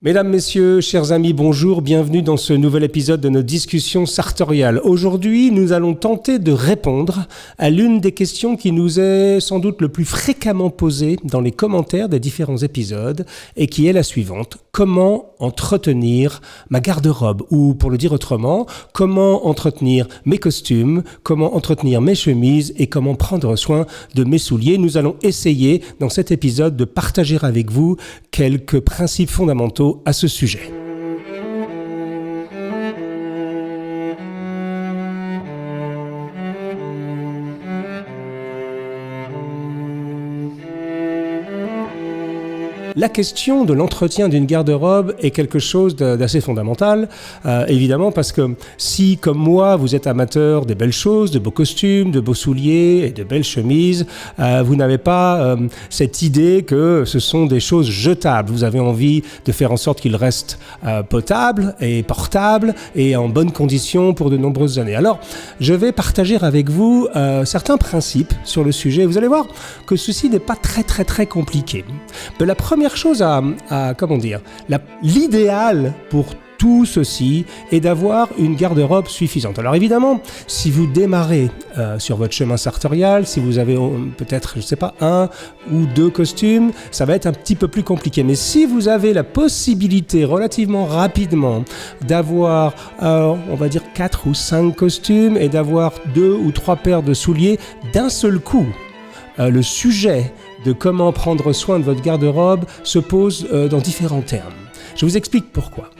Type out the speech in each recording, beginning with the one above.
Mesdames, Messieurs, chers amis, bonjour, bienvenue dans ce nouvel épisode de nos discussions sartoriales. Aujourd'hui, nous allons tenter de répondre à l'une des questions qui nous est sans doute le plus fréquemment posée dans les commentaires des différents épisodes et qui est la suivante. Comment entretenir ma garde-robe? Ou pour le dire autrement, comment entretenir mes costumes, comment entretenir mes chemises et comment prendre soin de mes souliers? Nous allons essayer dans cet épisode de partager avec vous quelques principes fondamentaux à ce sujet. La question de l'entretien d'une garde-robe est quelque chose d'assez fondamental, évidemment parce que si, comme moi, vous êtes amateur des belles choses, de beaux costumes, de beaux souliers et de belles chemises, vous n'avez pas cette idée que ce sont des choses jetables. Vous avez envie de faire en sorte qu'ils restent potables et portables et en bonne condition pour de nombreuses années. Alors, je vais partager avec vous certains principes sur le sujet. Vous allez voir que ceci n'est pas très compliqué. Mais la première chose l'idéal pour tout ceci est d'avoir une garde-robe suffisante. Alors évidemment, si vous démarrez sur votre chemin sartorial, si vous avez peut-être, un ou deux costumes, ça va être un petit peu plus compliqué. Mais si vous avez la possibilité relativement rapidement d'avoir, 4 ou 5 costumes et d'avoir 2 ou 3 paires de souliers d'un seul coup, le sujet de comment prendre soin de votre garde-robe se pose dans différents termes. Je vous explique pourquoi.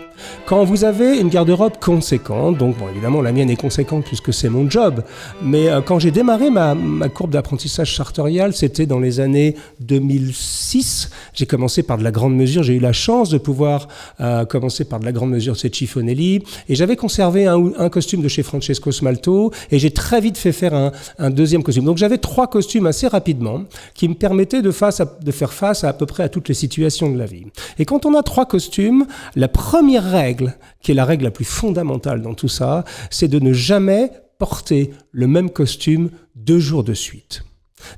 Quand vous avez une garde-robe conséquente, donc évidemment la mienne est conséquente puisque c'est mon job, mais quand j'ai démarré ma courbe d'apprentissage sartorial, c'était dans les années 2006. J'ai commencé par de la grande mesure, j'ai eu la chance de pouvoir commencer par de la grande mesure de cette Chiffonelli, et j'avais conservé un costume de chez Francesco Smalto, et j'ai très vite fait faire un deuxième costume. Donc j'avais 3 costumes assez rapidement qui me permettaient de faire face à peu près à toutes les situations de la vie. Et quand on a 3 costumes, la première règle, qui est la règle la plus fondamentale dans tout ça, c'est de ne jamais porter le même costume 2 jours de suite.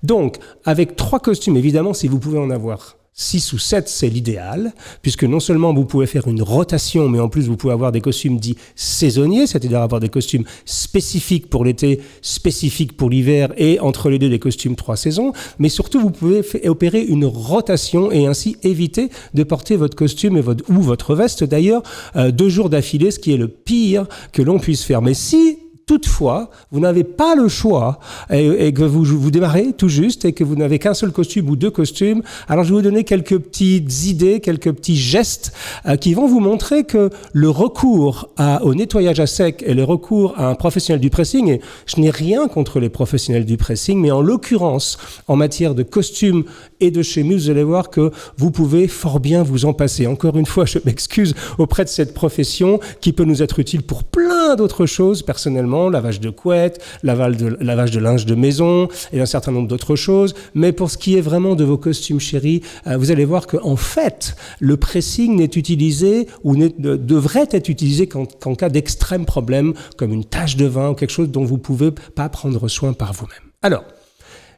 Donc, avec 3 costumes, évidemment, si vous pouvez en avoir 6 ou 7, c'est l'idéal, puisque non seulement vous pouvez faire une rotation, mais en plus vous pouvez avoir des costumes dits saisonniers, c'est-à-dire avoir des costumes spécifiques pour l'été, spécifiques pour l'hiver, et entre les deux des costumes 3 saisons, mais surtout vous pouvez opérer une rotation et ainsi éviter de porter votre costume ou votre veste d'ailleurs 2 jours d'affilée, ce qui est le pire que l'on puisse faire. Mais si toutefois, vous n'avez pas le choix et que vous démarrez tout juste et que vous n'avez qu'un seul costume ou 2 costumes, alors je vais vous donner quelques petites idées, quelques petits gestes qui vont vous montrer que le recours au nettoyage à sec et le recours à un professionnel du pressing, et je n'ai rien contre les professionnels du pressing, mais en l'occurrence, en matière de costumes et de chemise, vous allez voir que vous pouvez fort bien vous en passer. Encore une fois, je m'excuse auprès de cette profession qui peut nous être utile pour plein d'autres choses personnellement, lavage de couette, lavage de linge de maison et un certain nombre d'autres choses. Mais pour ce qui est vraiment de vos costumes chéris, vous allez voir qu'en fait, le pressing n'est utilisé ou devrait être utilisé qu'en cas d'extrême problème, comme une tache de vin ou quelque chose dont vous ne pouvez pas prendre soin par vous-même. Alors,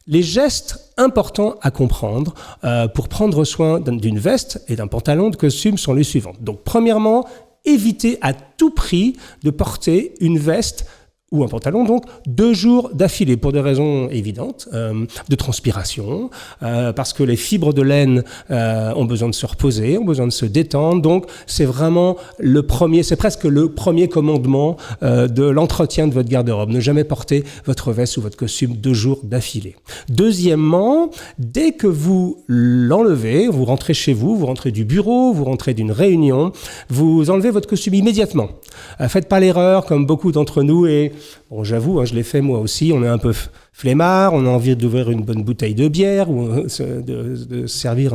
les gestes importants à comprendre pour prendre soin d'une veste et d'un pantalon de costume sont les suivants. Donc, premièrement, évitez à tout prix de porter une veste ou un pantalon, donc 2 jours d'affilée, pour des raisons évidentes, de transpiration, parce que les fibres de laine ont besoin de se reposer, ont besoin de se détendre, donc c'est vraiment c'est presque le premier commandement de l'entretien de votre garde-robe. Ne jamais porter votre veste ou votre costume 2 jours d'affilée. Deuxièmement, dès que vous l'enlevez, vous rentrez chez vous, vous rentrez du bureau, vous rentrez d'une réunion, vous enlevez votre costume immédiatement. Faites pas l'erreur, comme beaucoup d'entre nous, et bon, j'avoue, je l'ai fait moi aussi, on est un peu flemmard, on a envie d'ouvrir une bonne bouteille de bière ou de servir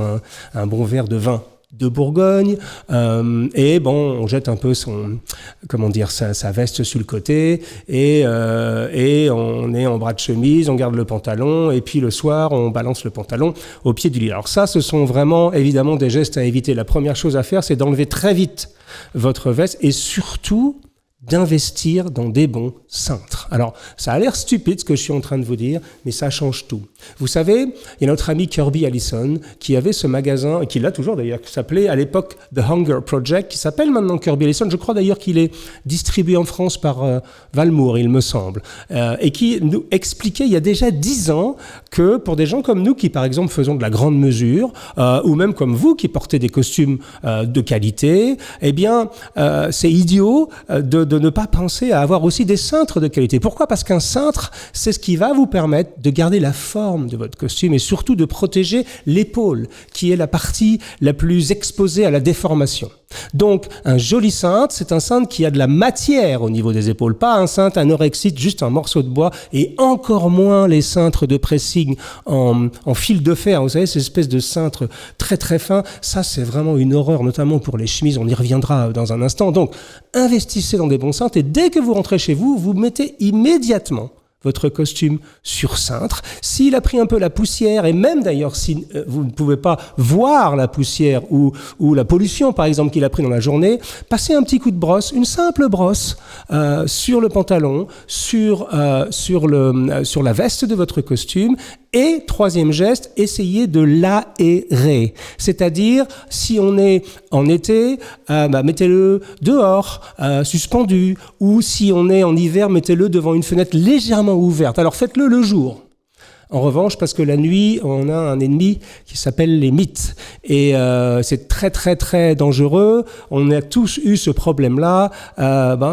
un bon verre de vin de Bourgogne, et on jette un peu sa veste sur le côté, et on est en bras de chemise, on garde le pantalon, et puis le soir, on balance le pantalon au pied du lit. Alors ça, ce sont vraiment, évidemment, des gestes à éviter. La première chose à faire, c'est d'enlever très vite votre veste, et surtout, d'investir dans des bons cintres. Alors, ça a l'air stupide ce que je suis en train de vous dire, mais ça change tout. Vous savez, il y a notre ami Kirby Allison qui avait ce magasin, et qui l'a toujours d'ailleurs, qui s'appelait à l'époque The Hunger Project, qui s'appelle maintenant Kirby Allison. Je crois d'ailleurs qu'il est distribué en France par Valmour, il me semble, et qui nous expliquait il y a déjà 10 ans que pour des gens comme nous qui, par exemple, faisons de la grande mesure, ou même comme vous qui portez des costumes de qualité, eh bien, c'est idiot de ne pas penser à avoir aussi des cintres de qualité. Pourquoi ? Parce qu'un cintre, c'est ce qui va vous permettre de garder la forme de votre costume et surtout de protéger l'épaule, qui est la partie la plus exposée à la déformation. Donc, un joli cintre, c'est un cintre qui a de la matière au niveau des épaules, pas un cintre anorexite, juste un morceau de bois, et encore moins les cintres de pressing en fil de fer. Vous savez, ces espèces de cintres très très fins, ça c'est vraiment une horreur, notamment pour les chemises, on y reviendra dans un instant. Donc, investissez dans des bons cintres et dès que vous rentrez chez vous, vous mettez immédiatement votre costume sur cintre. S'il a pris un peu la poussière, et même d'ailleurs si vous ne pouvez pas voir la poussière ou la pollution par exemple qu'il a pris dans la journée, passez un petit coup de brosse, une simple brosse sur le pantalon, sur la veste de votre costume. Et troisième geste, essayez de l'aérer. C'est-à-dire, si on est en été, mettez-le dehors, suspendu, ou si on est en hiver, mettez-le devant une fenêtre légèrement ouverte. Alors faites-le le jour. En revanche, parce que la nuit, on a un ennemi qui s'appelle les mites. Et c'est très, très, très dangereux. On a tous eu ce problème-là.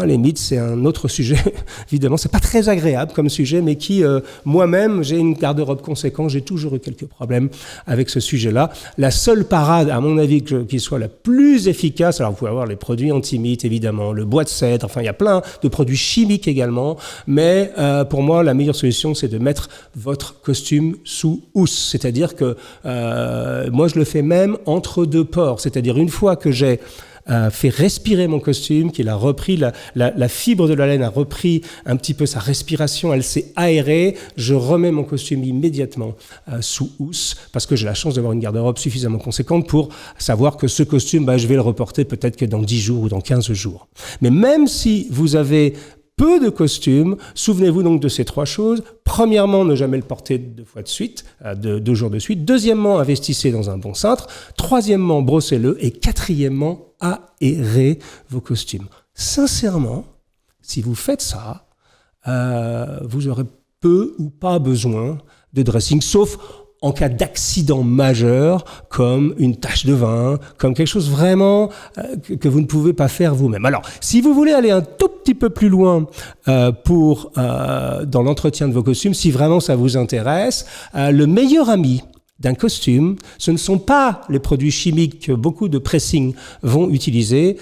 Les mites, c'est un autre sujet. Évidemment, c'est pas très agréable comme sujet, mais qui, moi-même, j'ai une garde-robe conséquente. J'ai toujours eu quelques problèmes avec ce sujet-là. La seule parade, à mon avis, qui soit la plus efficace, alors vous pouvez avoir les produits anti-mites, évidemment, le bois de cèdre, enfin, il y a plein de produits chimiques également. Mais pour moi, la meilleure solution, c'est de mettre votre costume sous housse, c'est-à-dire que moi je le fais même entre deux pores, c'est-à-dire une fois que j'ai fait respirer mon costume, qu'il a repris, la fibre de la laine a repris un petit peu sa respiration, elle s'est aérée, je remets mon costume immédiatement sous housse, parce que j'ai la chance d'avoir une garde-robe suffisamment conséquente pour savoir que ce costume, je vais le reporter peut-être que dans 10 jours ou dans 15 jours. Mais même si vous avez peu de costumes, souvenez-vous donc de ces 3 choses. Premièrement, ne jamais le porter 2 fois de suite, 2 jours de suite. Deuxièmement, investissez dans un bon cintre. Troisièmement, brossez-le. Et quatrièmement, aérez vos costumes. Sincèrement, si vous faites ça, vous aurez peu ou pas besoin de dressing, sauf en cas d'accident majeur, comme une tache de vin, comme quelque chose vraiment que vous ne pouvez pas faire vous-même. Alors, si vous voulez aller un tout petit peu plus loin dans l'entretien de vos costumes, si vraiment ça vous intéresse, le meilleur ami d'un costume, ce ne sont pas les produits chimiques que beaucoup de pressing vont utiliser,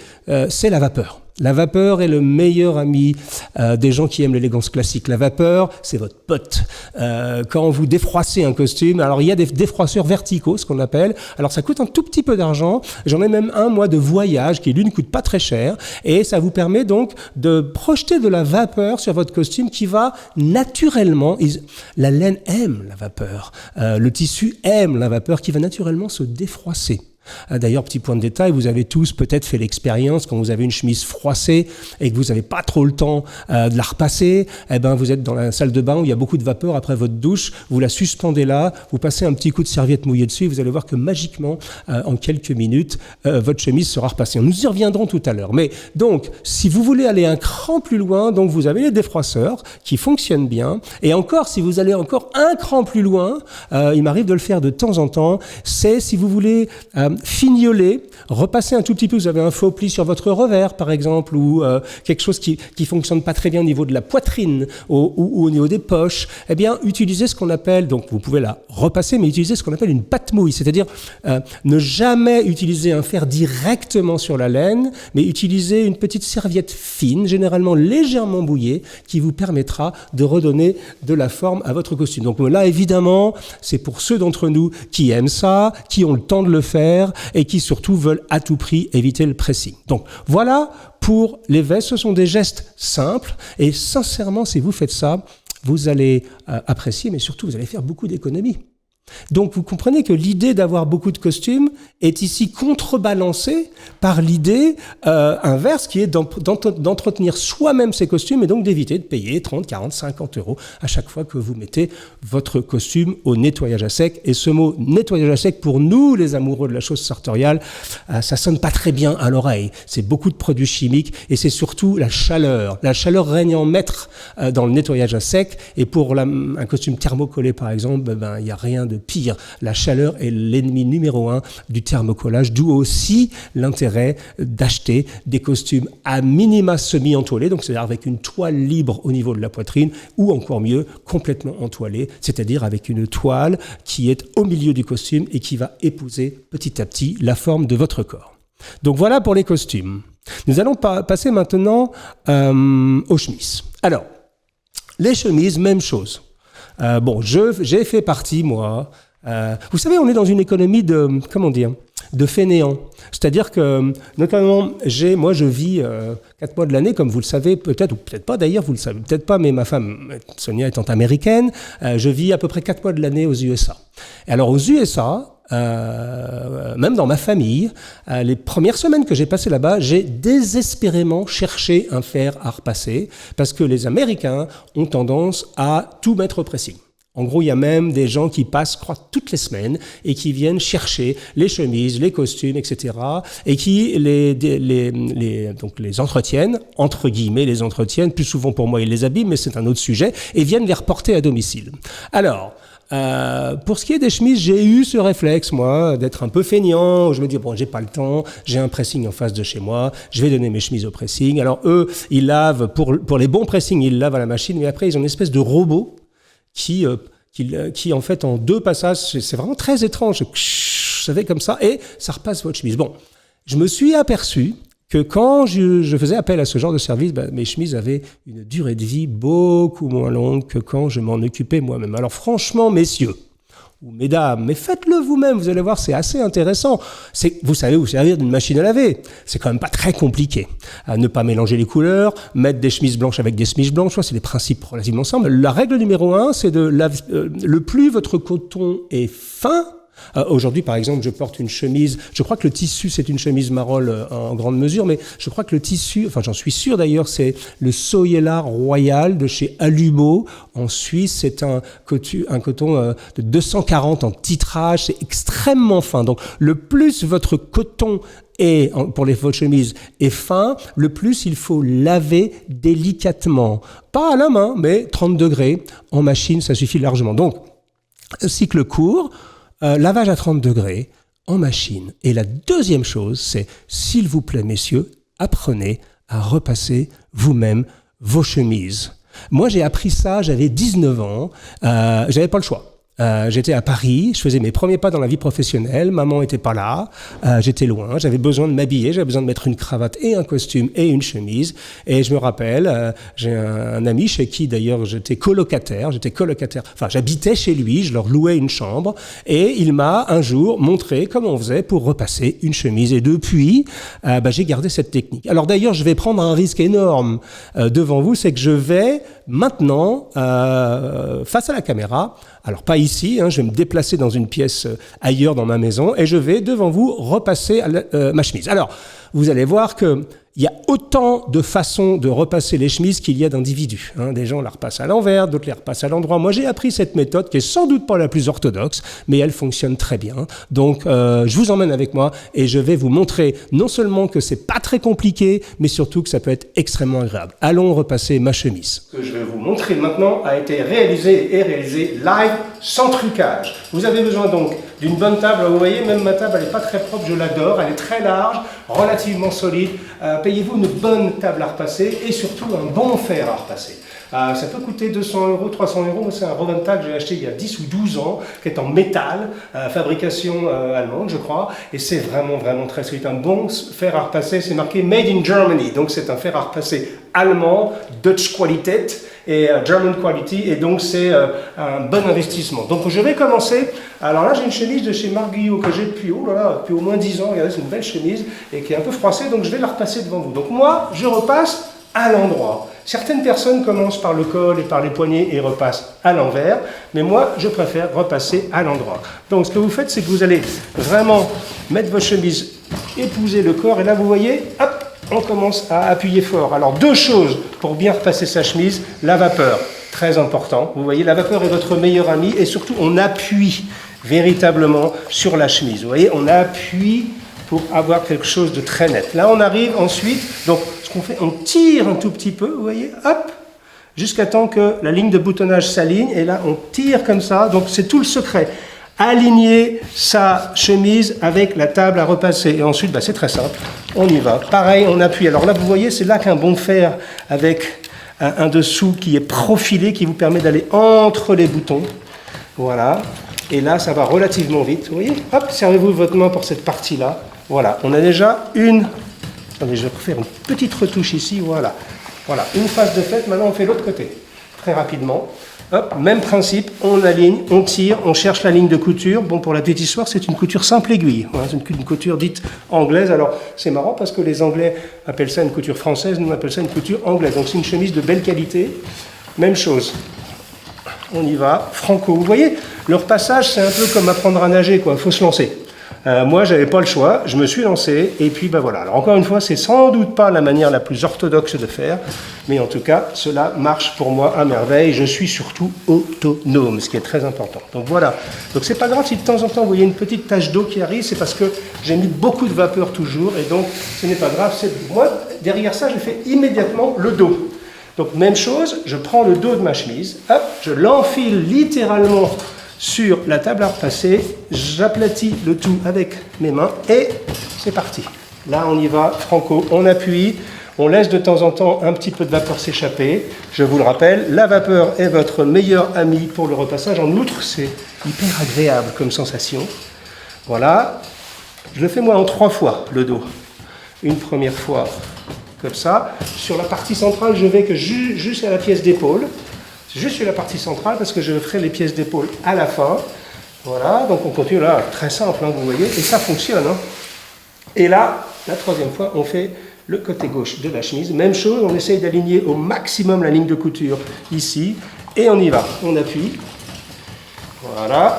c'est la vapeur. La vapeur est le meilleur ami des gens qui aiment l'élégance classique. La vapeur, c'est votre pote. Quand vous défroissez un costume, alors il y a des défroisseurs verticaux, ce qu'on appelle. Alors ça coûte un tout petit peu d'argent. J'en ai même un, moi, de voyage, qui lui ne coûte pas très cher. Et ça vous permet donc de projeter de la vapeur sur votre costume qui va naturellement... La laine aime la vapeur. Le tissu aime la vapeur qui va naturellement se défroisser. D'ailleurs, petit point de détail, vous avez tous peut-être fait l'expérience quand vous avez une chemise froissée et que vous n'avez pas trop le temps de la repasser, vous êtes dans la salle de bain où il y a beaucoup de vapeur après votre douche, vous la suspendez là, vous passez un petit coup de serviette mouillée dessus et vous allez voir que magiquement, en quelques minutes, votre chemise sera repassée. Nous y reviendrons tout à l'heure. Mais donc, si vous voulez aller un cran plus loin, donc vous avez les défroisseurs qui fonctionnent bien. Et encore, si vous allez encore un cran plus loin, il m'arrive de le faire de temps en temps, c'est si vous voulez... fignoler, repasser un tout petit peu, vous avez un faux pli sur votre revers par exemple, ou quelque chose qui fonctionne pas très bien au niveau de la poitrine ou au niveau des poches, utilisez ce qu'on appelle, donc vous pouvez la repasser, mais utilisez ce qu'on appelle une pâte mouille, c'est-à-dire ne jamais utiliser un fer directement sur la laine, mais utiliser une petite serviette fine, généralement légèrement mouillée, qui vous permettra de redonner de la forme à votre costume. Donc là, évidemment, c'est pour ceux d'entre nous qui aiment ça, qui ont le temps de le faire, et qui surtout veulent à tout prix éviter le pressing. Donc voilà pour les vestes, ce sont des gestes simples et sincèrement si vous faites ça, vous allez apprécier mais surtout vous allez faire beaucoup d'économies. Donc vous comprenez que l'idée d'avoir beaucoup de costumes est ici contrebalancée par l'idée inverse qui est d'entretenir soi-même ses costumes et donc d'éviter de payer 30, 40, 50 euros à chaque fois que vous mettez votre costume au nettoyage à sec. Et ce mot nettoyage à sec, pour nous les amoureux de la chose sartoriale, ça sonne pas très bien à l'oreille. C'est beaucoup de produits chimiques et c'est surtout la chaleur. La chaleur règne en maître dans le nettoyage à sec et pour un costume thermocollé par exemple, il n'y a rien de pire. La chaleur est l'ennemi numéro 1 du thermocollage, d'où aussi l'intérêt d'acheter des costumes à minima semi-entoilés, donc c'est-à-dire avec une toile libre au niveau de la poitrine, ou encore mieux, complètement entoilée, c'est-à-dire avec une toile qui est au milieu du costume et qui va épouser petit à petit la forme de votre corps. Donc voilà pour les costumes. Nous allons passer maintenant aux chemises. Alors, les chemises, même chose. J'ai fait partie, moi. Vous savez, on est dans une économie de fainéants. C'est-à-dire que, notamment, je vis 4 mois de l'année, comme vous le savez, peut-être, ou peut-être pas d'ailleurs, vous le savez peut-être pas, mais ma femme, Sonia étant américaine, je vis à peu près 4 mois de l'année aux USA. Et alors, aux USA, même dans ma famille, les premières semaines que j'ai passées là-bas, j'ai désespérément cherché un fer à repasser parce que les Américains ont tendance à tout mettre au pressing. En gros, il y a même des gens qui passent, je crois, toutes les semaines et qui viennent chercher les chemises, les costumes, etc. et qui donc les entretiennent, entre guillemets, les entretiennent. Plus souvent pour moi, ils les abîment, mais c'est un autre sujet, et viennent les reporter à domicile. Alors, pour ce qui est des chemises, j'ai eu ce réflexe, moi, d'être un peu feignant, où je me dis, bon, j'ai pas le temps, j'ai un pressing en face de chez moi, je vais donner mes chemises au pressing. Alors eux, ils lavent, pour les bons pressings, ils lavent à la machine, mais après, ils ont une espèce de robot qui en fait, en 2 passages, c'est vraiment très étrange, ça fait comme ça, et ça repasse votre chemise. Bon, je me suis aperçu que quand je faisais appel à ce genre de service, mes chemises avaient une durée de vie beaucoup moins longue que quand je m'en occupais moi-même. Alors franchement, messieurs, ou mesdames, mais faites-le vous-même, vous allez voir, c'est assez intéressant. Vous savez vous servir d'une machine à laver. C'est quand même pas très compliqué. Ne pas mélanger les couleurs, mettre des chemises blanches avec des chemises blanches, c'est des principes relativement simples. La règle numéro 1, c'est le plus votre coton est fin. Aujourd'hui, par exemple, je porte une chemise, je crois que le tissu, c'est une chemise Marolles en grande mesure, mais je crois que le tissu, enfin j'en suis sûr d'ailleurs, c'est le Soyela Royal de chez Alumo en Suisse. C'est un coton de 240 en titrage, c'est extrêmement fin. Donc le plus votre coton pour votre chemise est fin, le plus il faut laver délicatement. Pas à la main, mais 30 degrés en machine, ça suffit largement. Donc, cycle court, lavage à 30 degrés en machine. Et la deuxième chose, c'est, s'il vous plaît, messieurs, apprenez à repasser vous-même vos chemises. Moi, j'ai appris ça, j'avais 19 ans, j'avais pas le choix. J'étais à Paris, je faisais mes premiers pas dans la vie professionnelle, maman était pas là, j'étais loin, j'avais besoin de m'habiller, j'avais besoin de mettre une cravate et un costume et une chemise. Et je me rappelle, j'ai un ami chez qui d'ailleurs j'étais colocataire, enfin j'habitais chez lui, je leur louais une chambre, et il m'a un jour montré comment on faisait pour repasser une chemise. Et depuis, j'ai gardé cette technique. Alors d'ailleurs, je vais prendre un risque énorme devant vous, c'est que je vais maintenant, face à la caméra, alors pas ici, je vais me déplacer dans une pièce ailleurs dans ma maison et je vais devant vous repasser ma chemise. Alors, vous allez voir qu'il y a autant de façons de repasser les chemises qu'il y a d'individus. Des gens la repassent à l'envers, d'autres les repassent à l'endroit. Moi, j'ai appris cette méthode qui est sans doute pas la plus orthodoxe, mais elle fonctionne très bien. Donc, je vous emmène avec moi et je vais vous montrer non seulement que c'est pas très compliqué, mais surtout que ça peut être extrêmement agréable. Allons repasser ma chemise. Ce que je vais vous montrer maintenant a été réalisé live, sans trucage. Vous avez besoin donc d'une bonne table. Vous voyez, même ma table, elle n'est pas très propre, je l'adore. Elle est très large, relativement solide. Payez-vous une bonne table à repasser et surtout un bon fer à repasser. Ça peut coûter 200 €, 300 €. Moi, c'est un Rovental que j'ai acheté il y a 10 ou 12 ans, qui est en métal, fabrication allemande, je crois. Et c'est vraiment, vraiment très solide. Un bon fer à repasser, c'est marqué Made in Germany. Donc, c'est un fer à repasser allemand, Dutch Qualität et German Quality. Et donc, c'est un bon investissement. Donc, je vais commencer. Alors là, j'ai une chemise de chez Marc Guillot que j'ai depuis au moins 10 ans. Regardez, c'est une belle chemise et qui est un peu froissée. Donc, je vais la repasser devant vous. Donc, moi, je repasse à l'endroit. Certaines personnes commencent par le col et par les poignets et repassent à l'envers, mais moi, je préfère repasser à l'endroit. Donc, ce que vous faites, c'est que vous allez vraiment mettre votre chemise, épouser le corps, et là, vous voyez, hop, on commence à appuyer fort. Alors, deux choses pour bien repasser sa chemise, la vapeur, très important. Vous voyez, la vapeur est votre meilleur ami, et surtout, on appuie véritablement sur la chemise. Vous voyez, on appuie pour avoir quelque chose de très net. Là, on arrive ensuite, donc ce qu'on fait, on tire un tout petit peu, vous voyez, hop, jusqu'à temps que la ligne de boutonnage s'aligne, et là, on tire comme ça, donc c'est tout le secret. Aligner sa chemise avec la table à repasser. Et ensuite, c'est très simple, on y va. Pareil, on appuie. Alors là, vous voyez, c'est là qu'un bon fer avec un dessous qui est profilé, qui vous permet d'aller entre les boutons. Voilà. Et là, ça va relativement vite. Vous voyez, hop, servez-vous votre main pour cette partie-là. Voilà, on a déjà une... Attendez, je vais refaire une petite retouche ici, voilà. Voilà, une phase de fait, maintenant on fait l'autre côté. Très rapidement. Hop, même principe, on aligne, on tire, on cherche la ligne de couture. Bon, pour la petite histoire, c'est une couture simple aiguille. Voilà, c'est une couture dite anglaise. Alors, c'est marrant parce que les Anglais appellent ça une couture française, nous on appelle ça une couture anglaise. Donc c'est une chemise de belle qualité. Même chose. On y va, franco. Vous voyez, le repassage, c'est un peu comme apprendre à nager, quoi. Il faut se lancer. Moi, j'avais pas le choix, je me suis lancé, et puis voilà. Alors encore une fois, c'est sans doute pas la manière la plus orthodoxe de faire, mais en tout cas, cela marche pour moi à merveille. Je suis surtout autonome, ce qui est très important. Donc voilà. Donc c'est pas grave si de temps en temps vous voyez une petite tache d'eau qui arrive, c'est parce que j'ai mis beaucoup de vapeur toujours, et donc ce n'est pas grave. Moi, derrière ça, je fais immédiatement le dos. Donc même chose, je prends le dos de ma chemise, hop, je l'enfile littéralement sur la table à repasser, j'aplatis le tout avec mes mains et c'est parti. Là, on y va, franco, on appuie, on laisse de temps en temps un petit peu de vapeur s'échapper. Je vous le rappelle, la vapeur est votre meilleur ami pour le repassage. En outre, c'est hyper agréable comme sensation. Voilà, je le fais moi en 3 fois, le dos. Une première fois, comme ça. Sur la partie centrale, je vais que juste à la pièce d'épaule. Juste sur la partie centrale parce que je ferai les pièces d'épaule à la fin. Voilà, donc on continue là, très simple, hein, vous voyez, et ça fonctionne. Hein. Et là, la troisième fois, on fait le côté gauche de la chemise. Même chose, on essaye d'aligner au maximum la ligne de couture ici, et on y va. On appuie. Voilà.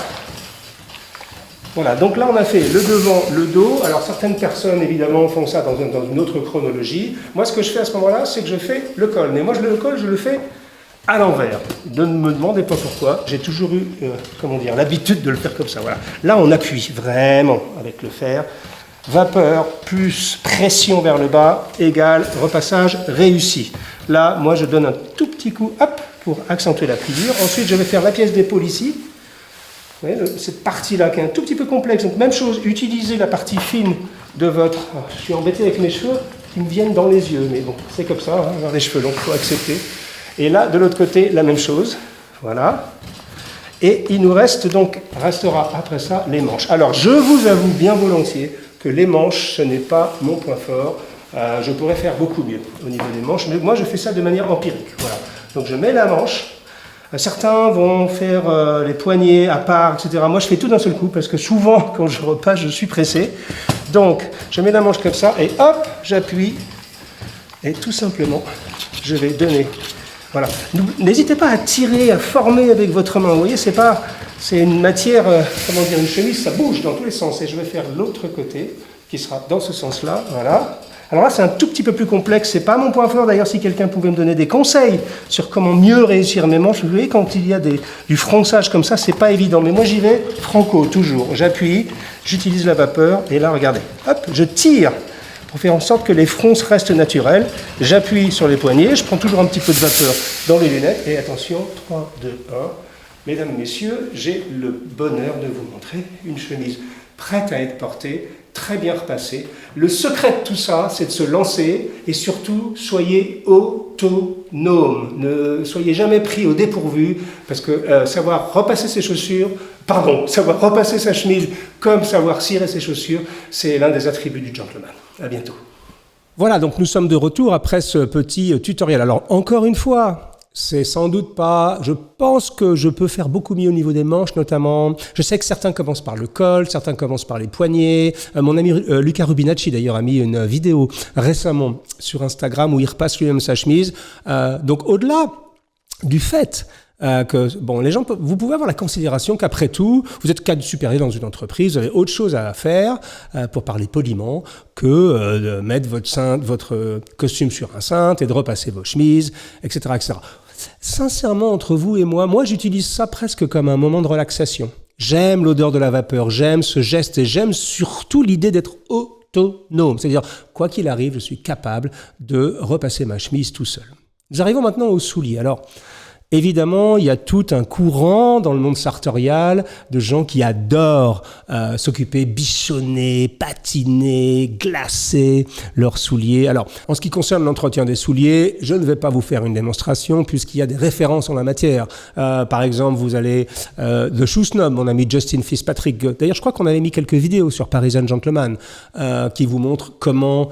Voilà, donc là on a fait le devant, le dos. Alors certaines personnes évidemment font ça dans une autre chronologie. Moi ce que je fais à ce moment-là, c'est que je fais le col. Mais moi le col, je le fais à l'envers. Ne me demandez pas pourquoi, j'ai toujours eu l'habitude de le faire comme ça. Voilà. Là, on appuie vraiment avec le fer. Vapeur plus pression vers le bas égale repassage réussi. Là, moi, je donne un tout petit coup, hop, pour accentuer la pliure. Ensuite, je vais faire la pièce d'épaule ici. Vous voyez, cette partie-là qui est un tout petit peu complexe. Donc, même chose, utilisez la partie fine de votre... je suis embêté avec mes cheveux qui me viennent dans les yeux, mais bon, c'est comme ça, hein, avoir des cheveux longs, il faut accepter. Et là, de l'autre côté, la même chose. Voilà. Et il nous restera après ça les manches. Alors, je vous avoue bien volontiers que les manches, ce n'est pas mon point fort. Je pourrais faire beaucoup mieux au niveau des manches, mais moi, je fais ça de manière empirique. Voilà. Donc, je mets la manche. Certains vont faire les poignets à part, etc. Moi, je fais tout d'un seul coup, parce que souvent, quand je repasse, je suis pressé. Donc, je mets la manche comme ça, et hop, j'appuie. Et tout simplement, je vais donner... Voilà. N'hésitez pas à tirer, à former avec votre main. Vous voyez, c'est une matière, une chemise, ça bouge dans tous les sens. Et je vais faire l'autre côté, qui sera dans ce sens-là. Voilà. Alors là, c'est un tout petit peu plus complexe. C'est pas mon point fort. D'ailleurs, si quelqu'un pouvait me donner des conseils sur comment mieux réussir mes manches, vous voyez, quand il y a du fronçage comme ça, c'est pas évident. Mais moi, j'y vais franco, toujours. J'appuie, j'utilise la vapeur. Et là, regardez, hop, je tire. Pour faire en sorte que les fronces restent naturelles. J'appuie sur les poignets, je prends toujours un petit peu de vapeur dans les lunettes, et attention, 3, 2, 1. Mesdames, Messieurs, j'ai le bonheur de vous montrer une chemise prête à être portée, très bien repassée. Le secret de tout ça, c'est de se lancer, et surtout, soyez autonome. Ne soyez jamais pris au dépourvu, parce que savoir repasser savoir repasser sa chemise comme savoir cirer ses chaussures, c'est l'un des attributs du gentleman. À bientôt. Voilà, donc nous sommes de retour après ce petit tutoriel. Alors, encore une fois, C'est sans doute pas... Je pense que je peux faire beaucoup mieux au niveau des manches, notamment. Je sais que certains commencent par le col, certains commencent par les poignets. Mon ami Luca Rubinacci, d'ailleurs, a mis une vidéo récemment sur Instagram où il repasse lui-même sa chemise. Donc, au-delà du fait que, bon, les gens, vous pouvez avoir la considération qu'après tout, vous êtes cadre supérieur dans une entreprise, vous avez autre chose à faire, pour parler poliment, que de mettre votre costume sur un cintre et de repasser vos chemises, etc., etc. Sincèrement, entre vous et moi, j'utilise ça presque comme un moment de relaxation. J'aime l'odeur de la vapeur, j'aime ce geste et j'aime surtout l'idée d'être autonome. C'est-à-dire, quoi qu'il arrive, je suis capable de repasser ma chemise tout seul. Nous arrivons maintenant aux souliers. Alors, évidemment, il y a tout un courant dans le monde sartorial de gens qui adorent s'occuper, bichonner, patiner, glacer leurs souliers. Alors, en ce qui concerne l'entretien des souliers, je ne vais pas vous faire une démonstration puisqu'il y a des références en la matière. Par exemple, vous allez The Shoe Snob, mon ami Justin Fitzpatrick. D'ailleurs, je crois qu'on avait mis quelques vidéos sur Parisian Gentleman qui vous montrent comment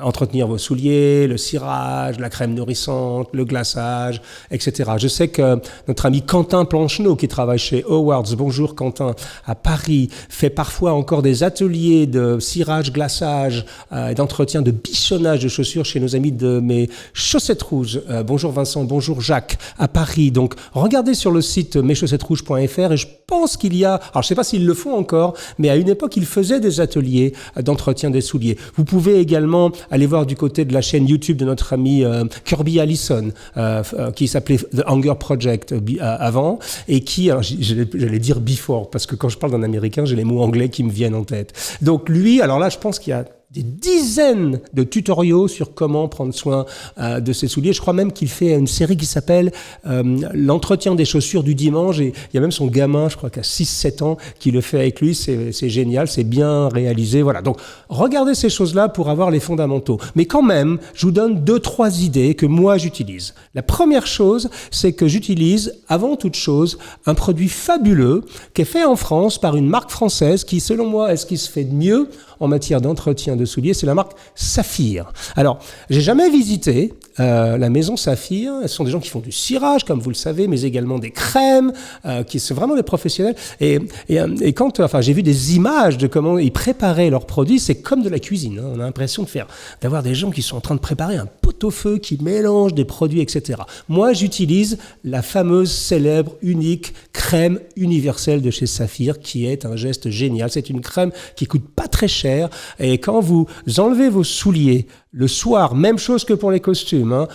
entretenir vos souliers, le cirage, la crème nourrissante, le glaçage, etc. Je sais que notre ami Quentin Plancheneau, qui travaille chez Howards, bonjour Quentin, à Paris, fait parfois encore des ateliers de cirage, glaçage et d'entretien de bichonnage de chaussures chez nos amis de mes chaussettes rouges. Bonjour Vincent, bonjour Jacques, à Paris. Donc, regardez sur le site meschaussettesrouges.fr et je pense qu'il y a, alors je ne sais pas s'ils le font encore, mais à une époque, ils faisaient des ateliers d'entretien des souliers. Vous pouvez également aller voir du côté de la chaîne YouTube de notre ami Kirby Allison, qui s'appelait The Hunger Project avant, et qui, alors j'allais dire before, parce que quand je parle d'un américain, j'ai les mots anglais qui me viennent en tête. Donc lui, alors là, je pense qu'il y a des dizaines de tutoriaux sur comment prendre soin de ses souliers. Je crois même qu'il fait une série qui s'appelle l'entretien des chaussures du dimanche, et il y a même son gamin, je crois qu'à 6-7 ans, qui le fait avec lui. C'est génial, c'est bien réalisé. Voilà. Donc, regardez ces choses-là pour avoir les fondamentaux. Mais quand même, je vous donne 2-3 idées que moi j'utilise. La première chose, c'est que j'utilise, avant toute chose, un produit fabuleux qui est fait en France par une marque française qui, selon moi, est ce qui se fait de mieux en matière d'entretien de souliers, c'est la marque Saphir. Alors, j'ai jamais visité la maison Saphir. Ce sont des gens qui font du cirage, comme vous le savez, mais également des crèmes, qui sont vraiment des professionnels. Et quand, j'ai vu des images de comment ils préparaient leurs produits, c'est comme de la cuisine. Hein. On a l'impression d'avoir des gens qui sont en train de préparer un pot-au-feu, qui mélangent des produits, etc. Moi, j'utilise la fameuse, célèbre, unique crème universelle de chez Saphir, qui est un geste génial. C'est une crème qui coûte pas très cher. Et quand vous enlevez vos souliers le soir, même chose que pour les costumes, hein,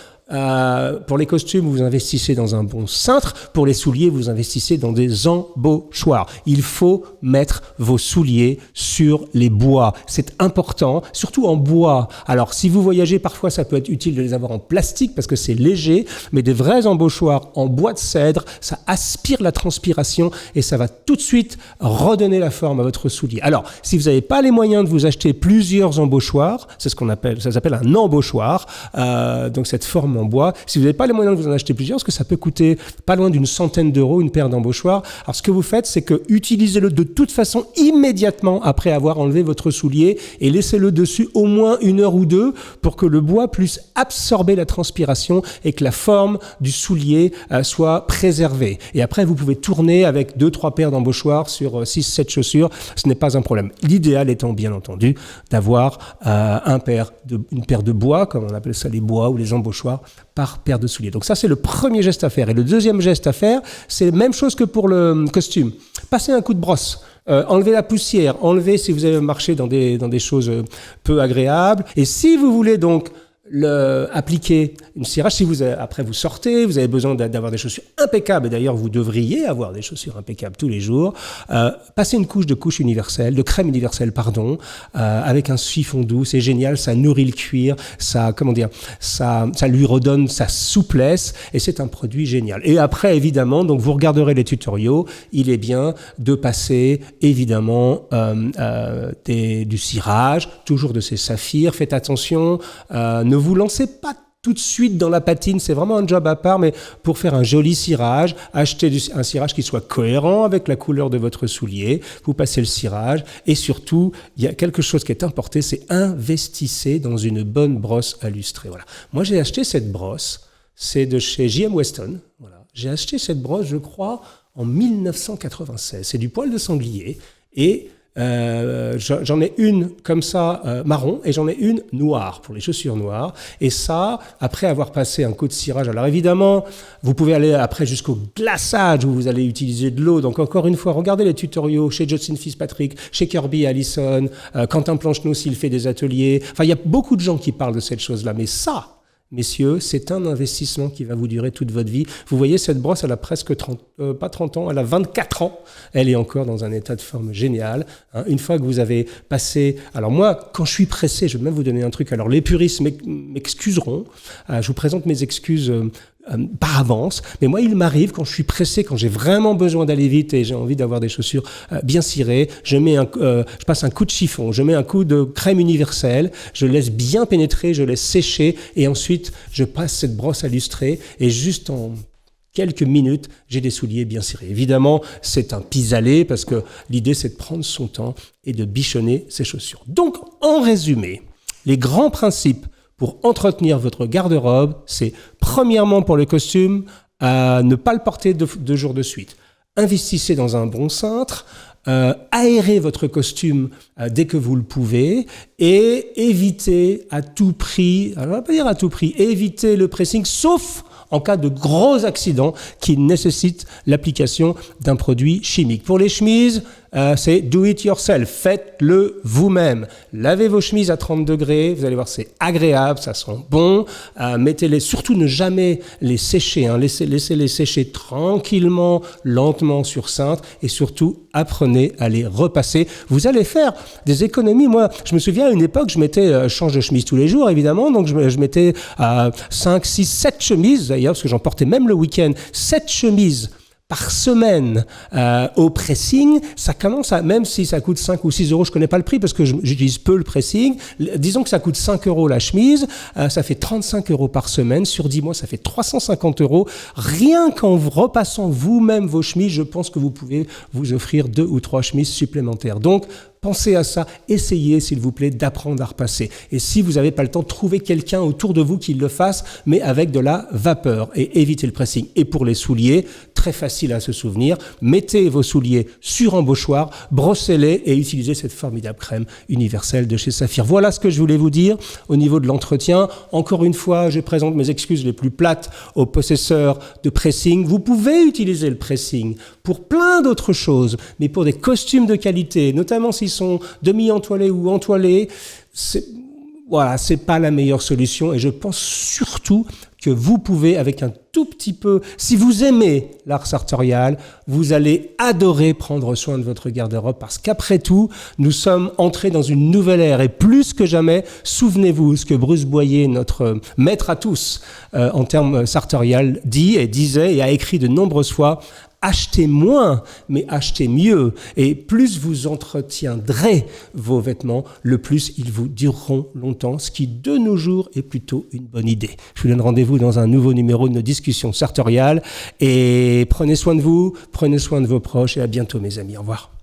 pour les costumes, vous investissez dans un bon cintre. Pour les souliers, vous investissez dans des embauchoirs. Il faut mettre vos souliers sur les bois. C'est important, surtout en bois. Alors, si vous voyagez, parfois, ça peut être utile de les avoir en plastique parce que c'est léger, mais des vrais embauchoirs en bois de cèdre, ça aspire la transpiration et ça va tout de suite redonner la forme à votre soulier. Alors, si vous n'avez pas les moyens de vous acheter plusieurs embauchoirs, c'est ce qu'on appelle, ça s'appelle un embauchoir, donc cette forme en bois. Si vous n'avez pas les moyens de vous en acheter plusieurs, parce que ça peut coûter pas loin d'une centaine d'euros une paire d'embauchoirs, alors ce que vous faites, c'est que utilisez-le de toute façon immédiatement après avoir enlevé votre soulier et laissez-le dessus au moins 1 heure ou 2 pour que le bois puisse absorber la transpiration et que la forme du soulier soit préservée. Et après, vous pouvez tourner avec 2-3 paires d'embauchoirs sur 6-7 chaussures. Ce n'est pas un problème. L'idéal étant, bien entendu, d'avoir une paire de bois, comme on appelle ça les bois ou les embauchoirs, par paire de souliers. Donc ça, c'est le premier geste à faire. Et le deuxième geste à faire, c'est la même chose que pour le costume. Passez un coup de brosse. Enlevez la poussière. Enlevez si vous avez marché dans des choses peu agréables. Et si vous voulez donc appliquer une cirage, si après vous sortez, vous avez besoin d'avoir des chaussures impeccables, et d'ailleurs vous devriez avoir des chaussures impeccables tous les jours, passez une couche de crème universelle, avec un chiffon doux, c'est génial, ça nourrit le cuir, ça lui redonne sa souplesse, et c'est un produit génial. Et après, évidemment, donc vous regarderez les tutoriaux, il est bien de passer, évidemment, du cirage, toujours de ces saphirs, faites attention, ne vous lancez pas tout de suite dans la patine, c'est vraiment un job à part, mais pour faire un joli cirage, achetez un cirage qui soit cohérent avec la couleur de votre soulier, vous passez le cirage, et surtout, il y a quelque chose qui est important, c'est investissez dans une bonne brosse à lustrer. Voilà. Moi, j'ai acheté cette brosse, C'est de chez J.M. Weston. Voilà. J'ai acheté cette brosse, je crois, en 1996. C'est du poil de sanglier. Et j'en ai une comme ça marron et j'en ai une noire pour les chaussures noires. Et ça, après avoir passé un coup de cirage, alors évidemment, vous pouvez aller après jusqu'au glaçage où vous allez utiliser de l'eau. Donc encore une fois, regardez les tutoriaux chez Justin Fitzpatrick, chez Kirby Allison, Quentin Planchenoux s'il fait des ateliers. Enfin, il y a beaucoup de gens qui parlent de cette chose-là. Mais ça, messieurs, c'est un investissement qui va vous durer toute votre vie. Vous voyez, cette brosse, elle a presque pas 30 ans, elle a 24 ans. Elle est encore dans un état de forme génial. Hein, une fois que vous avez passé... Alors moi, quand je suis pressé, je vais même vous donner un truc. Alors les puristes m'excuseront. Je vous présente mes excuses par avance. Mais moi, il m'arrive, quand je suis pressé, quand j'ai vraiment besoin d'aller vite et j'ai envie d'avoir des chaussures bien cirées, je passe un coup de chiffon, je mets un coup de crème universelle, je laisse bien pénétrer, je laisse sécher et ensuite, je passe cette brosse à lustrer et juste en quelques minutes, j'ai des souliers bien cirés. Évidemment, c'est un pis-aller parce que l'idée, c'est de prendre son temps et de bichonner ses chaussures. Donc, en résumé, les grands principes pour entretenir votre garde-robe, c'est premièrement pour le costume, ne pas le porter 2 jours de suite. Investissez dans un bon cintre, aérez votre costume dès que vous le pouvez et évitez à tout prix, alors on va pas dire à tout prix, évitez le pressing sauf en cas de gros accidents qui nécessitent l'application d'un produit chimique. Pour les chemises, c'est do it yourself, faites-le vous-même. Lavez vos chemises à 30 degrés, vous allez voir, c'est agréable, ça sent bon. Mettez-les, surtout ne jamais les sécher, hein. Laissez-les sécher tranquillement, lentement sur cintre et surtout apprenez à les repasser. Vous allez faire des économies. Moi, je me souviens à une époque, je mettais change de chemise tous les jours, évidemment, donc je mettais 5, 6, 7 chemises, d'ailleurs, parce que j'en portais même le week-end, 7 chemises par semaine au pressing, ça commence à, même si ça coûte 5 ou 6 euros, je connais pas le prix parce que j'utilise peu le pressing, disons que ça coûte 5 euros la chemise, ça fait 35 euros par semaine, sur 10 mois ça fait 350 euros. Rien qu'en repassant vous-même vos chemises, je pense que vous pouvez vous offrir 2 ou 3 chemises supplémentaires. Donc, pensez à ça, essayez s'il vous plaît d'apprendre à repasser. Et si vous n'avez pas le temps, trouvez quelqu'un autour de vous qui le fasse, mais avec de la vapeur et évitez le pressing. Et pour les souliers, très facile à se souvenir, mettez vos souliers sur embauchoir, brossez-les et utilisez cette formidable crème universelle de chez Saphir. Voilà ce que je voulais vous dire au niveau de l'entretien. Encore une fois, je présente mes excuses les plus plates aux possesseurs de pressing. Vous pouvez utiliser le pressing pour plein d'autres choses, mais pour des costumes de qualité, notamment s'ils sont demi-entoilés ou entoilés, c'est pas la meilleure solution. Et je pense surtout que vous pouvez, avec un tout petit peu, si vous aimez l'art sartorial, vous allez adorer prendre soin de votre garde-robe parce qu'après tout, nous sommes entrés dans une nouvelle ère et plus que jamais, souvenez-vous ce que Bruce Boyer, notre maître à tous en termes sartorial, dit et disait et a écrit de nombreuses fois. Achetez moins, mais achetez mieux. Et plus vous entretiendrez vos vêtements, le plus ils vous dureront longtemps, ce qui, de nos jours, est plutôt une bonne idée. Je vous donne rendez-vous dans un nouveau numéro de nos discussions sartoriales. Et prenez soin de vous, prenez soin de vos proches et à bientôt, mes amis. Au revoir.